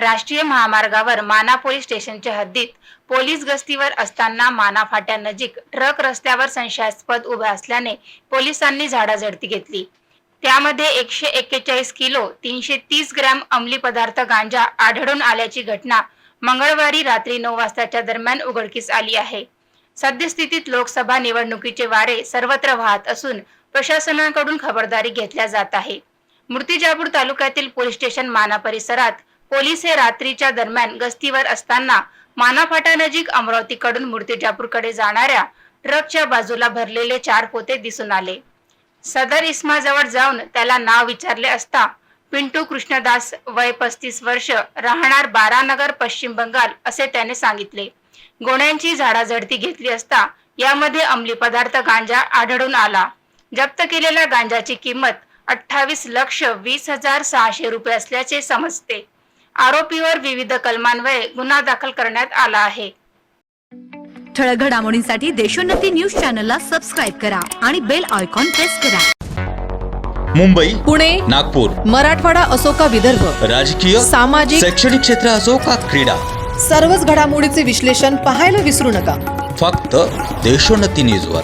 राष्ट्रीय महामार्गावर माना पोलीस स्टेशनच्या हद्दीत पोलीस गस्तीवर असताना माना फाट्यानजीक ट्रक रस्त्यावर संशयास्पद उभा असल्याने पोलिसांनी झाडाझडती घेतली। त्यामध्ये 141 किलो 330 ग्रॅम अंमली पदार्थ गांजा आढळून आल्याची घटना मंगळवारी रात्री 9 वाजताच्या दरम्यान उघडकीस आली आहे। सद्यस्थितीत लोकसभा निवडणुकीचे वारे सर्वत्र वाहत असून प्रशासनाकडून खबरदारी घेतल्या जात आहे। मूर्तिजापूर तालुक्यातील पोलीस स्टेशन माना परिसरात पोलीस हे रात्रीच्या दरम्यान गस्तीवर असताना माना फाट्यानजीक अमरावतीकडून मूर्तिजापूरकडे जाणाऱ्या ट्रकच्या बाजूला भरलेले 4 पोते दिसून आले। सदर इस्माजवळ जाऊन त्याला नाव विचारले असता पिंटू कृष्णदास वय 35 वर्ष राहणार बारानगर पश्चिम बंगाल असे त्याने सांगितले। गोण्यांची झाडाझडती घेतली असता यामध्ये अंमली पदार्थ गांजा आढळून आला। जप्त केलेल्या गांजाची किंमत 28,20,600 रुपये असल्याचे समजते। आरोपीवर विविध कलमान्वये गुन्हा दाखल करण्यात आला आहे। ठळक घडामोडींसाठी देशोन्नती न्यूज चॅनलला सबस्क्राइब करा आणि बेल आयकॉन प्रेस करा। मुंबई, पुणे, नागपूर, मराठवाडा असो का विदर्भ, राजकीय, सामाजिक, शैक्षणिक क्षेत्र असो का क्रीडा, सर्वच घडामोडीचे विश्लेषण पाहायला विसरू नका। फक्त देशोन्नती न्यूजवर।